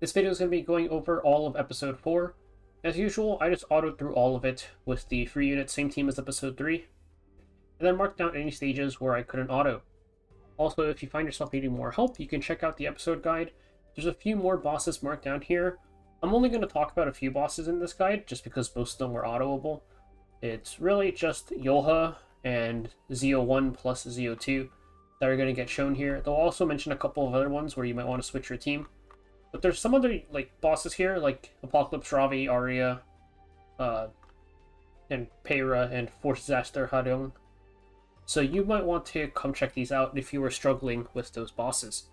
This video is going to be going over all of episode 4. As usual, I just autoed through all of it with the free unit, same team as episode 3, and then marked down any stages where I couldn't auto. Also, if you find yourself needing more help, you can check out the episode guide. There's a few more bosses marked down here. I'm only going to talk about a few bosses in this guide, just because most of them were autoable. It's really just Yulha and ZO1 plus ZO2 that are going to get shown here. They'll also mention a couple of other ones where you might want to switch your team. But there's some other bosses here, like Apocalypse Ravi, Arya, and Peyra, and Force Disaster Hadong. So you might want to come check these out if you were struggling with those bosses.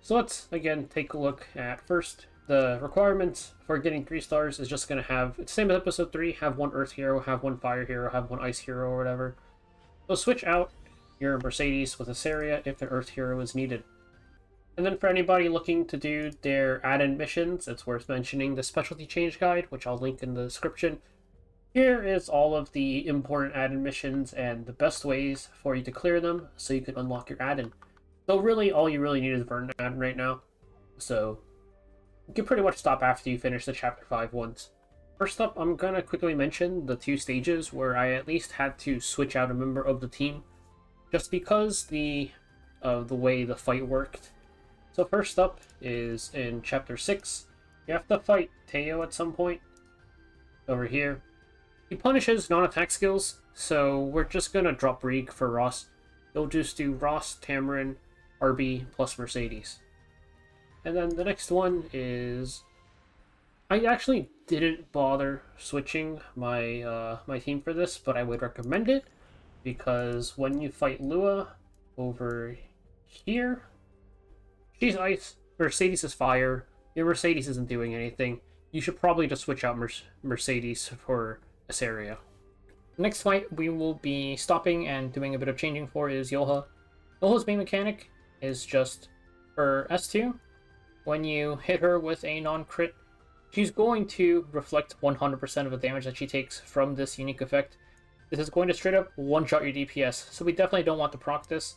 So let's, again, take a look at first. The requirements for getting 3 stars is just going to have, it's the same as episode 3, have one Earth hero, have one Fire hero, have one Ice hero, or whatever. So switch out your Mercedes with a Saria if an Earth hero is needed. And then for anybody looking to do their add-in missions, it's worth mentioning the specialty change guide, which I'll link in the description. Here is all of the important add-in missions and the best ways for you to clear them so you can unlock your add-in. So really, all you really need is burn add-in right now. So you can pretty much stop after you finish the chapter 5 ones. First up, I'm going to quickly mention the 2 stages where I at least had to switch out a member of the team, just because of the way the fight worked. So first up is in Chapter 6. You have to fight Taeyou at some point. Over here. He punishes non-attack skills, so we're just going to drop Reek for Ross. You'll just do Ross, Tamarin, RB, plus Mercedes. And then the next one is... I actually didn't bother switching my my team for this, but I would recommend it, because when you fight Lua over here... She's ice, Mercedes is fire, your Mercedes isn't doing anything. You should probably just switch out Mercedes for Asaria. The next fight we will be stopping and doing a bit of changing for is Yulha. Yulha's main mechanic is just for S2. When you hit her with a non-crit, she's going to reflect 100% of the damage that she takes from this unique effect. This is going to straight up one-shot your DPS, so we definitely don't want to proc this.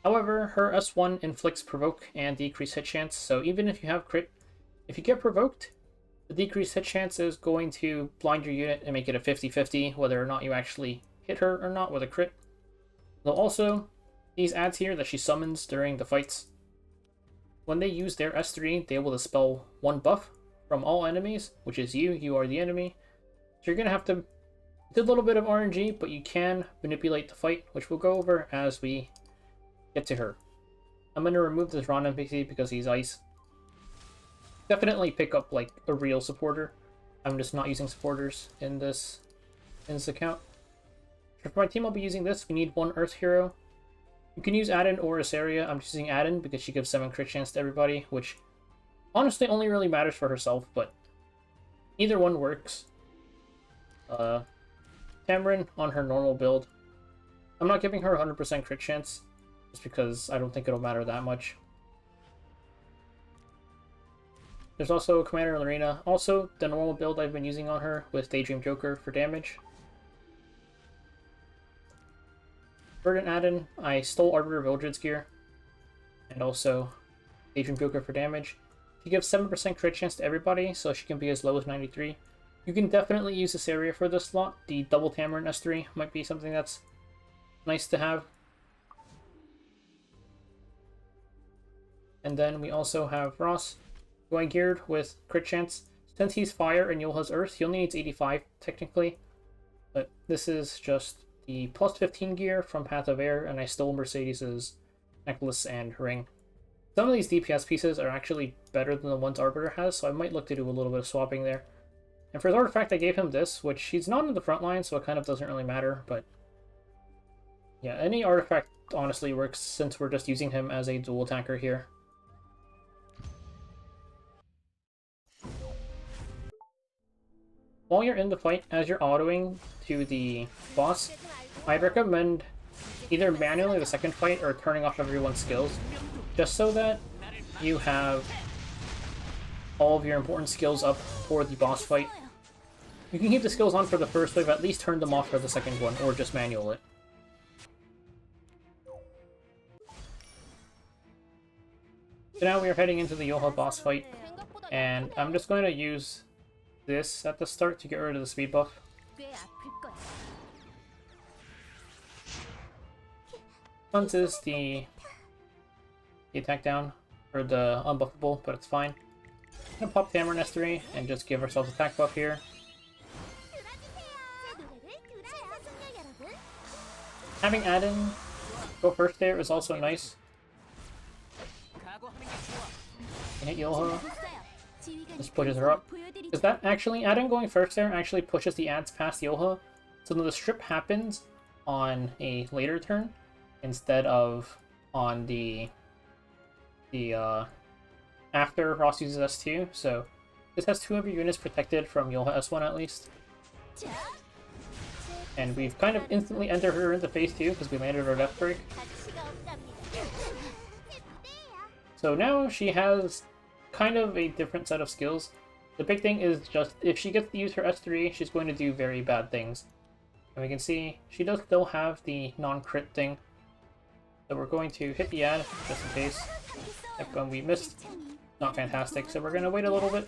However, her S1 inflicts provoke and decreased hit chance, so even if you have crit, if you get provoked, the decreased hit chance is going to blind your unit and make it a 50-50 whether or not you actually hit her or not with a crit. Though also, these adds here that she summons during the fights, when they use their S3, they will dispel 1 buff from all enemies, which is you are the enemy. So you're going to have to do a little bit of RNG, but you can manipulate the fight, which we'll go over as we get to her. I'm going to remove this Ron NPC because he's ice. Definitely pick up like a real supporter. I'm just not using supporters in this account. For my team, I'll be using this. We need 1 Earth hero. You can use Addon or Asaria. I'm just using Addon because she gives 7 crit chance to everybody, which honestly only really matters for herself, but either one works. Tamarin on her normal build. I'm not giving her 100% crit chance, just because I don't think it'll matter that much. There's also Commander Lorena. Also, the normal build I've been using on her with Daydream Joker for damage. Verdant Addon, I stole Arbiter of Eldred's gear. And also Daydream Joker for damage. She gives 7% crit chance to everybody, so she can be as low as 93. You can definitely use this area for this slot. The double Tamarin S3 might be something that's nice to have. And then we also have Ross, going geared with crit chance. Since he's fire and Yulha's earth, he only needs 85 technically. But this is just the plus 15 gear from Path of Air, and I stole Mercedes's necklace and ring. Some of these DPS pieces are actually better than the ones Arbiter has, so I might look to do a little bit of swapping there. And for his artifact, I gave him this, which he's not in the front line, so it kind of doesn't really matter, but yeah, any artifact honestly works since we're just using him as a dual attacker here. While you're in the fight, as you're autoing to the boss, I'd recommend either manually the second fight or turning off everyone's skills, just so that you have all of your important skills up for the boss fight. You can keep the skills on for the first wave, at least turn them off for the second one, or just manual it. So now we are heading into the Yulha boss fight, and I'm just going to use this at the start to get rid of the speed buff. Once is the attack down, or the unbuffable, but it's fine. I'm gonna pop Tamron S3 and just give ourselves attack buff here. Having Adin go first there is also nice. Hit Yulha. Just pushes her up. Is that actually, Adin going first there actually pushes the ads past Yulha, so then the strip happens on a later turn instead of on the after Ross uses S2, so this has 2 of your units protected from Yulha S1 at least. And we've kind of instantly entered her into phase 2 because we landed our death break. So now she has kind of a different set of skills. The big thing is just, if she gets to use her S3, she's going to do very bad things. And we can see, she does still have the non-crit thing. So we're going to hit the ad, just in case. When we missed, not fantastic, so we're going to wait a little bit.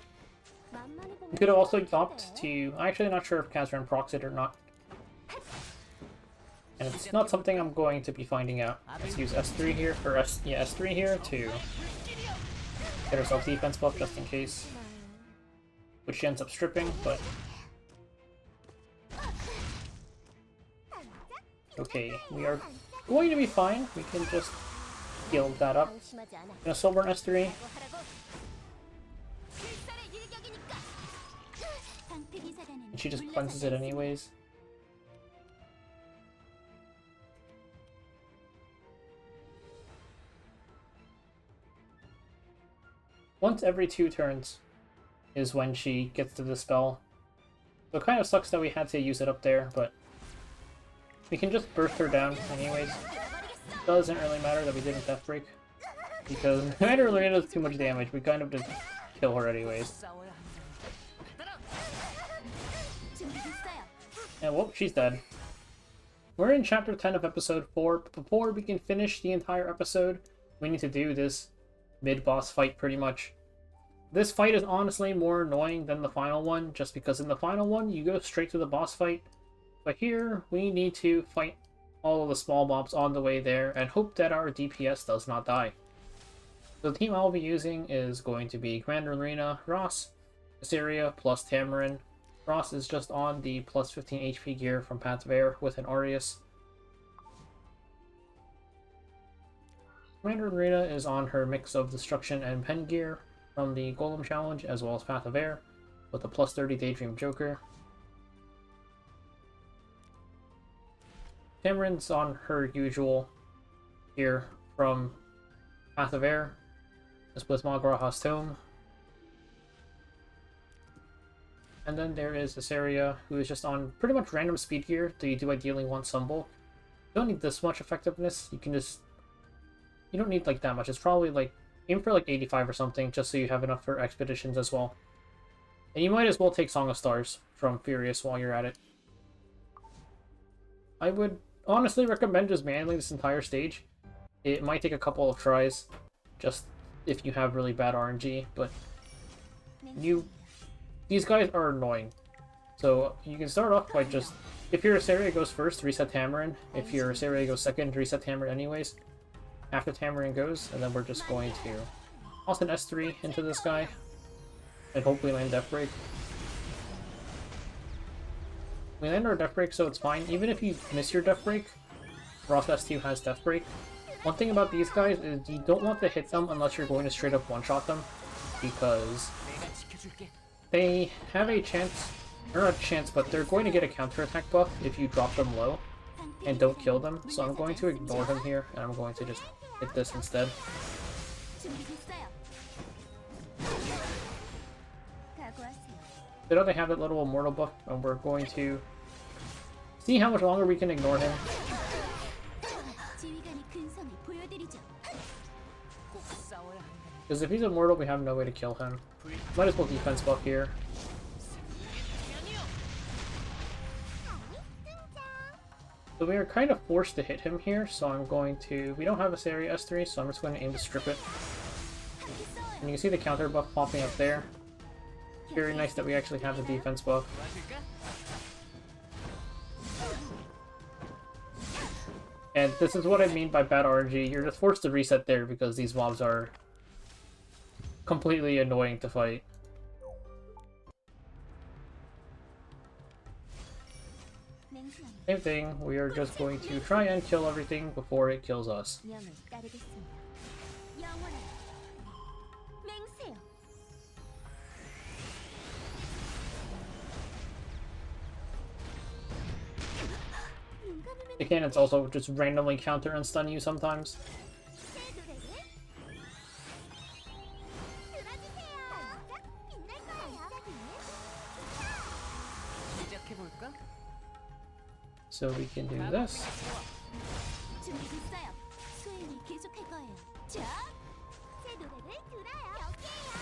We could have also opt to, I'm actually not sure if Kazran procs it or not. And it's not something I'm going to be finding out. Let's use S3 here, or S3 here to get ourselves defense buff just in case. Which she ends up stripping, but... Okay, we are going to be fine. We can just heal that up. Gonna soul burn S3. And she just cleanses it anyways. Once every 2 turns is when she gets to dispel. So it kind of sucks that we had to use it up there, but we can just burst her down anyways. Doesn't really matter that we didn't death break, because no matter really does too much damage, we kind of just kill her anyways. And whoop, she's dead. We're in chapter 10 of episode 4, but before we can finish the entire episode, we need to do this mid-boss fight pretty much. This fight is honestly more annoying than the final one, just because in the final one you go straight to the boss fight, but here we need to fight all of the small mobs on the way there and hope that our DPS does not die. So the team I'll be using is going to be Grand Arena, Ross, Assyria, plus Tamarin. Ross is just on the plus 15 HP gear from Path of Air with an Aureus. Commander Arena is on her mix of Destruction and Pen gear from the Golem Challenge, as well as Path of Air, with a plus 30 Daydream Joker. Tamarin's on her usual gear from Path of Air, as with Magraha's Tome. And then there is Assyria, who is just on pretty much random speed gear that you do ideally want some bulk. You don't need this much effectiveness, you can just... You don't need like that much, it's probably like, aim for like 85 or something, just so you have enough for expeditions as well. And you might as well take Song of Stars from Furious while you're at it. I would honestly recommend just manually this entire stage. It might take a couple of tries, just if you have really bad RNG, but these guys are annoying. So you can start off by just, if your Assyria goes first, reset Tamarin. If your Assyria goes second, reset Tamarin anyways. After Tamarin goes, and then we're just going to toss an S3 into this guy, and hopefully land Death Break. We land our Death Break, so it's fine. Even if you miss your Death Break, Ross S2 has Death Break. One thing about these guys is you don't want to hit them unless you're going to straight up one-shot them, because they have a chance, or not a chance, but they're going to get a counter-attack buff if you drop them low and don't kill them. So I'm going to ignore them here, and I'm going to just hit this instead. So now they have that little immortal buff, and we're going to see how much longer we can ignore him. Because if he's immortal, we have no way to kill him. Might as well defense buff here. So we are kind of forced to hit him here, so I'm going to... We don't have a Assyria S3, so I'm just going to aim to strip it. And you can see the counter buff popping up there. Very nice that we actually have the defense buff. And this is what I mean by bad RNG. You're just forced to reset there because these mobs are completely annoying to fight. Same thing, we are just going to try and kill everything before it kills us. The cannons also just randomly counter and stun you sometimes. So we can do this.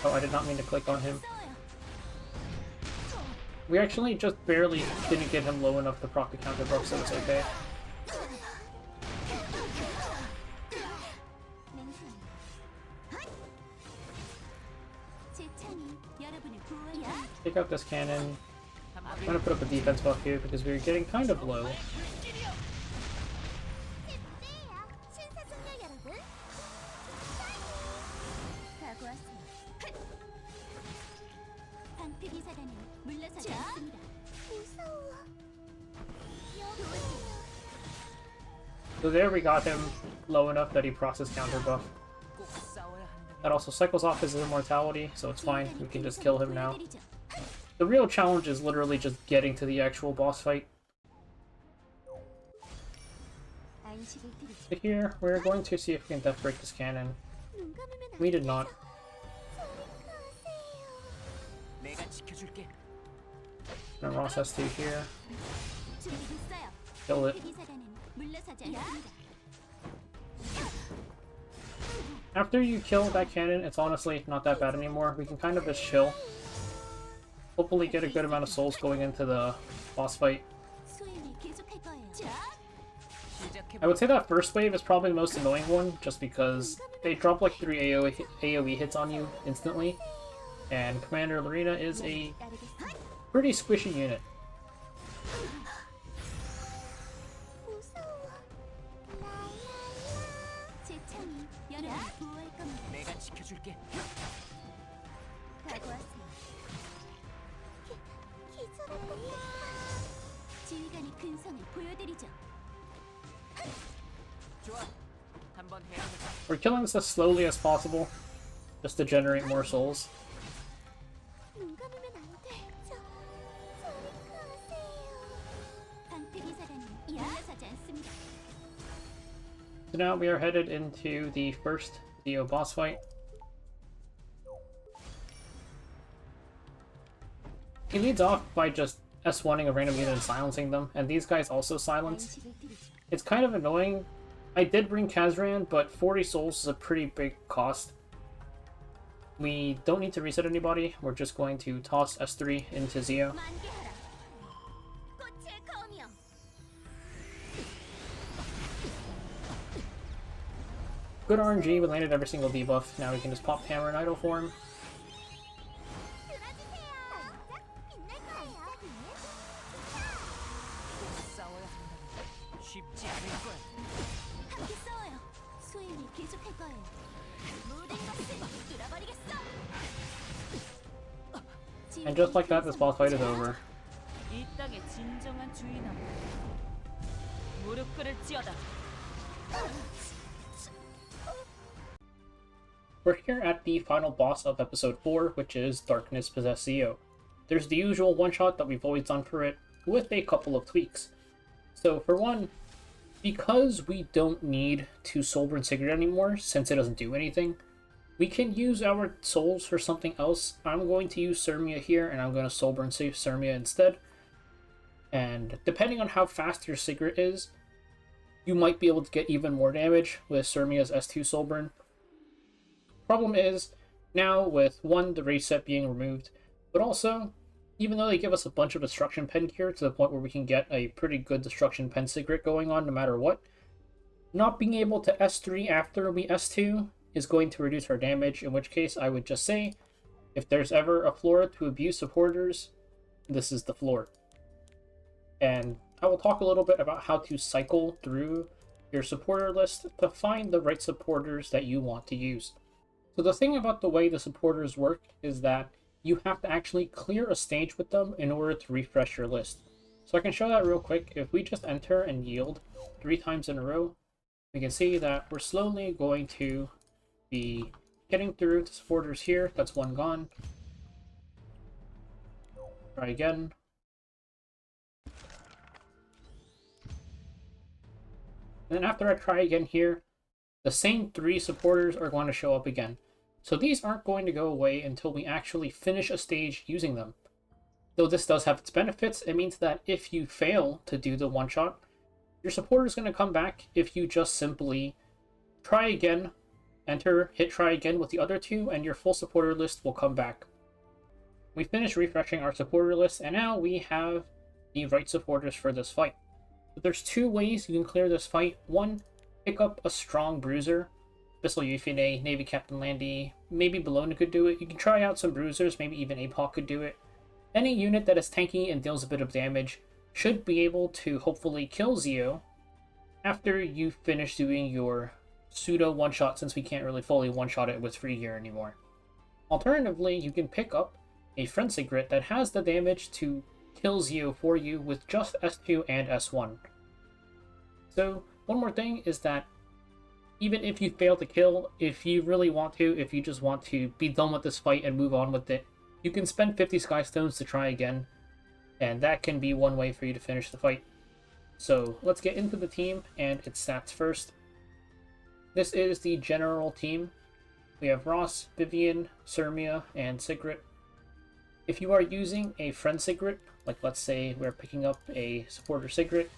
Oh, I did not mean to click on him. We actually just barely didn't get him low enough to proc the counter buff, so it's okay. Take out this cannon. I'm gonna put up a defense buff here because we're getting kind of low. So there we got him low enough that he processed counter buff. That also cycles off his immortality, so it's fine. We can just kill him now. The real challenge is literally just getting to the actual boss fight. But here, we're going to see if we can death break this cannon. We did not. And Ross S2 here. Kill it. After you kill that cannon, it's honestly not that bad anymore. We can kind of just chill. Hopefully get a good amount of souls going into the boss fight. I would say that first wave is probably the most annoying one, just because they drop like 3 AoE hits on you instantly, and Commander Lorena is a pretty squishy unit. We're killing this as slowly as possible, just to generate more souls. So now we are headed into the first Taeyou boss fight. He leads off by just S1ing a random unit and silencing them, and these guys also silence. It's kind of annoying. I did bring Kazran, but 40 souls is a pretty big cost. We don't need to reset anybody, we're just going to toss S3 into Zio. Good RNG, we landed every single debuff. Now we can just pop Hammer in idle form. And just like that, this boss fight is over. We're here at the final boss of episode 4, which is Darkness Possessed Zio. There's the usual one-shot that we've always done for it, with a couple of tweaks. So for one, because we don't need to Soulburn Sigurd anymore, since it doesn't do anything, we can use our souls for something else. I'm going to use Surmia here, and I'm going to Soulburn Surmia instead. And depending on how fast your Sigurd is, you might be able to get even more damage with Surmia's S2 Soulburn. Problem is, now with one, the reset being removed, but also, even though they give us a bunch of Destruction Pen here to the point where we can get a pretty good Destruction Pen Sigurd going on no matter what, not being able to S3 after we S2 is going to reduce our damage, in which case I would just say, if there's ever a floor to abuse supporters, this is the floor. And I will talk a little bit about how to cycle through your supporter list to find the right supporters that you want to use. So the thing about the way the supporters work is that you have to actually clear a stage with them in order to refresh your list. So I can show that real quick. If we just enter and yield 3 times in a row, we can see that we're slowly going to be getting through the supporters here. That's one gone. Try again. And then after I try again here, the same 3 supporters are going to show up again. So these aren't going to go away until we actually finish a stage using them. Though this does have its benefits, it means that if you fail to do the one-shot, your supporter is going to come back if you just simply try again, enter, hit try again with the other 2, and your full supporter list will come back. We finished refreshing our supporter list, and now we have the right supporters for this fight. But there's 2 ways you can clear this fight. One, pick up a strong bruiser. Bissell Yufine, Navy Captain Landy, maybe Bologna could do it. You can try out some bruisers, maybe even APOC could do it. Any unit that is tanky and deals a bit of damage should be able to hopefully kill Zio after you finish doing your pseudo one-shot, since we can't really fully one-shot it with free gear anymore. Alternatively, you can pick up a Friend Secret that has the damage to kill Zio for you with just S2 and S1. So, one more thing is that even if you fail to kill, if you really want to, if you just want to be done with this fight and move on with it, you can spend 50 Sky Stones to try again, and that can be one way for you to finish the fight. So let's get into the team and its stats first. This is the general team. We have Ross, Vivian, Sermia, and Sigrid. If you are using a Friend Sigrid, like let's say we're picking up a supporter Sigrid,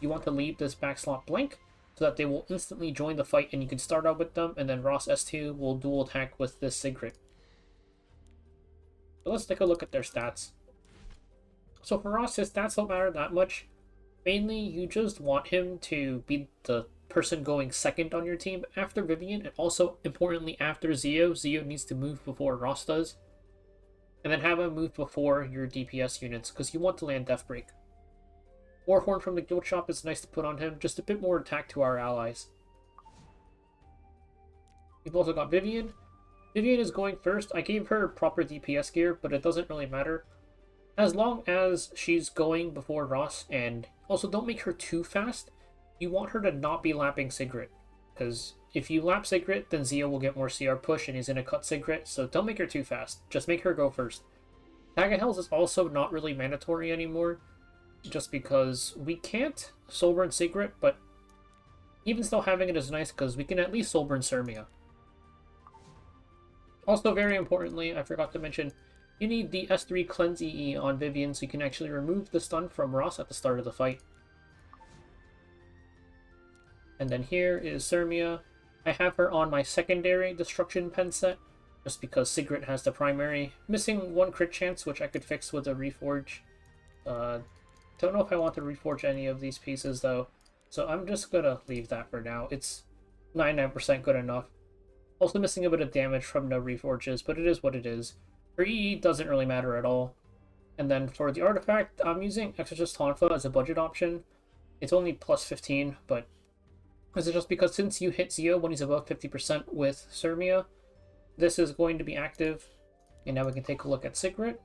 you want to leave this back slot blank so that they will instantly join the fight and you can start out with them, and then Ross S2 will dual attack with this Sigrid. So let's take a look at their stats. So for Ross, his stats don't matter that much. Mainly, you just want him to be the person going second on your team after Vivian, and also, importantly, after Zio. Zio needs to move before Ross does. And then have him move before your DPS units, because you want to land Death Break. Warhorn from the Guild Shop is nice to put on him, just a bit more attack to our allies. We've also got Vivian. Vivian is going first. I gave her proper DPS gear, but it doesn't really matter. As long as she's going before Ross, and also don't make her too fast, you want her to not be lapping Sigrid. Because if you lap Sigrid, then Zio will get more CR push and he's going to cut Sigrid, so don't make her too fast. Just make her go first. Tag of Hells is also not really mandatory anymore, just because we can't Soulburn Sigrid, but even still having it is nice because we can at least Soulburn Sermia. Also, very importantly, I forgot to mention, you need the S3 Cleanse EE on Vivian so you can actually remove the stun from Ross at the start of the fight. And then here is Sermia. I have her on my secondary Destruction Pen set, just because Sigrid has the primary. Missing 1 crit chance, which I could fix with a Reforge. Don't know if I want to Reforge any of these pieces, though, so I'm just gonna leave that for now. It's 99% good enough. Also missing a bit of damage from no Reforges, but it is what it is. Her EE doesn't really matter at all. And then for the artifact, I'm using Exorcist Tonfa as a budget option. It's only plus 15, but this is just because since you hit Zio when he's above 50% with Sermia, this is going to be active. And now we can take a look at Sigrid.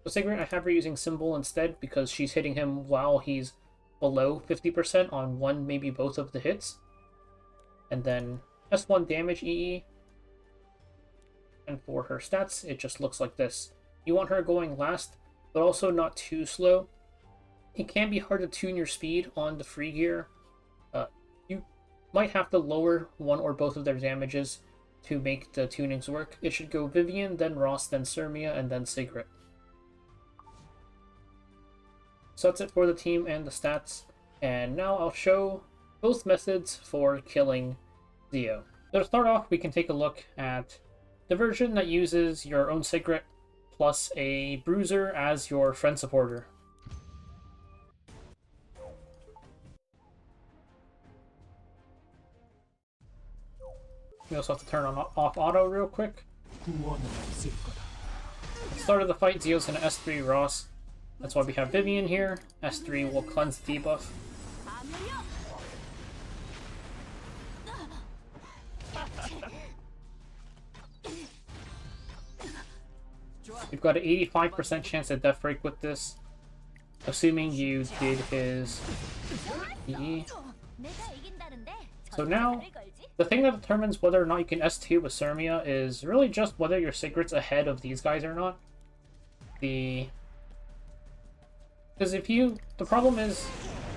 So Sigrid, I have her using Symbol instead because she's hitting him while he's below 50% on one, maybe both of the hits. And then S1 damage EE. And for her stats, it just looks like this. You want her going last, but also not too slow. It can be hard to tune your speed on the free gear. You might have to lower one or both of their damages to make the tunings work. It should go Vivian, then Ross, then Sermia, and then Sigrid. So that's it for the team and the stats. And now I'll show both methods for killing Zio. So to start off, we can take a look at the version that uses your own Sigrid plus a Bruiser as your friend supporter. We also have to turn on off auto real quick. 구원은 없을 거다. At the start of the fight, Zio's gonna S3 Ross. That's why we have Vivian here. S3 will cleanse the debuff. We've got an 85% chance at Death Break with this, assuming you did his EE. So now, the thing that determines whether or not you can S2 with Sermia is really just whether your Sigrid's ahead of these guys or not. Because if you... The problem is,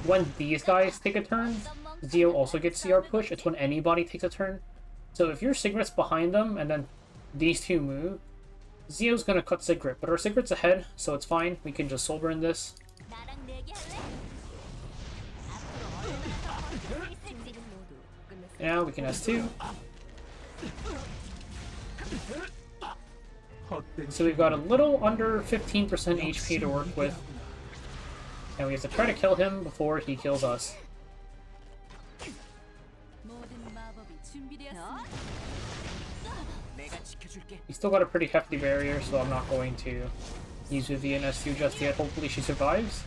when these guys take a turn, Zio also gets CR push. It's when anybody takes a turn. So if your Sigrid's behind them, and then these two move, Zio's gonna cut Sigrid, but our Sigrid's ahead, so it's fine. We can just soul burn this. Now we can S2. So we've got a little under 15% HP to work with. And we have to try to kill him before he kills us. He's still got a pretty hefty barrier, so I'm not going to use Vivian S2 just yet. Hopefully she survives.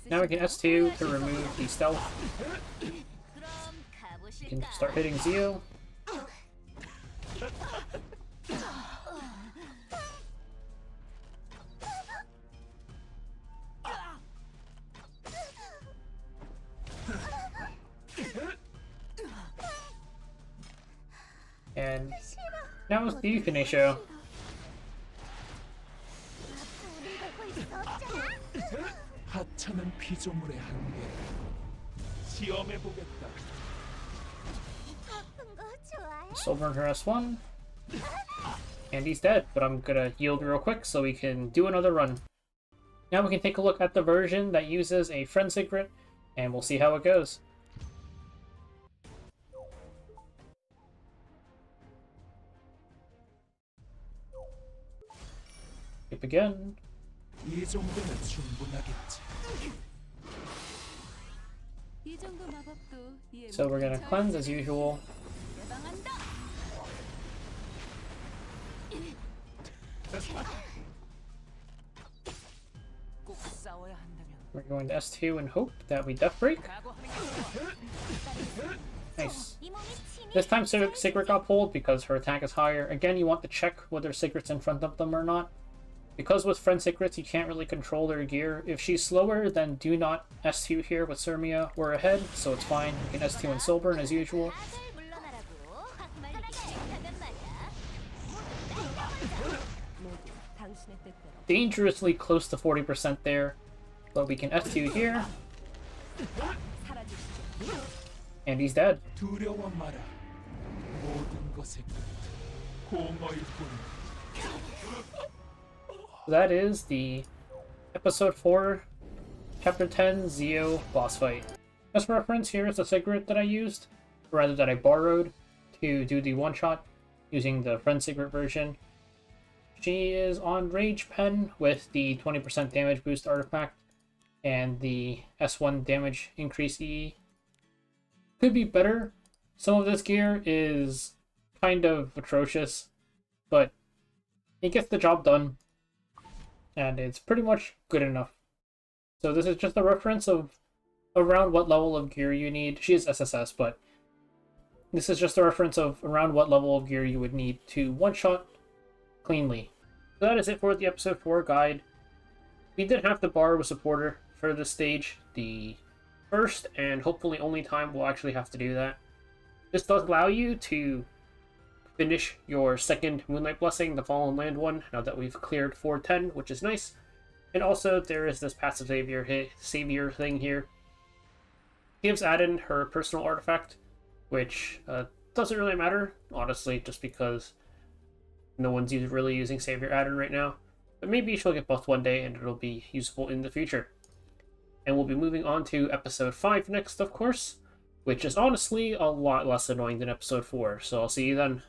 Now we can S2 to remove the stealth. We can start hitting Zio. And now it's the Euthanasia. 하찮은 피조물의 한계 시험해 보겠다. Soul burn her S1. And he's dead, but I'm gonna yield real quick so we can do another run. Now we can take a look at the version that uses a friend secret, and we'll see how it goes. Skip again. 이 정도면 충분하겠지. So we're gonna cleanse as usual. We're going to S2 and hope that we Death Break. Nice. This time Sigrid got pulled because her attack is higher. Again, you want to check whether Sigrid's in front of them or not. Because with friend Sigrids, you can't really control their gear. If she's slower, then do not S2 here with Sermia. We're ahead, so it's fine. You can S2 and Soul Burn as usual. Dangerously close to 40% there, but we can S2 here. And he's dead. 두려워 마라. 모든 것의 끝 공허일 뿐. That is the Episode 4, Chapter 10 Zio boss fight. As reference, here is the Sigrid that I used, or rather that I borrowed, to do the one-shot using the Friend Sigrid version. She is on Rage Pen with the 20% damage boost artifact and the S1 damage increase E. Could be better. Some of this gear is kind of atrocious, but it gets the job done. And it's pretty much good enough. So this is just a reference of around what level of gear you need. She is SSS, but this is just a reference of around what level of gear you would need to one-shot cleanly. So that is it for the Episode 4 guide. We did have to borrow a supporter for this stage. The first and hopefully only time we'll actually have to do that. This does allow you to finish your second Moonlight Blessing, the Fallen Land one, now that we've cleared 410, which is nice. And also, there is this passive savior thing here. Gives Adin her personal artifact, which doesn't really matter, honestly, just because no one's really using Savior Adin right now. But maybe she'll get both one day and it'll be useful in the future. And we'll be moving on to Episode 5 next, of course, which is honestly a lot less annoying than Episode 4, so I'll see you then.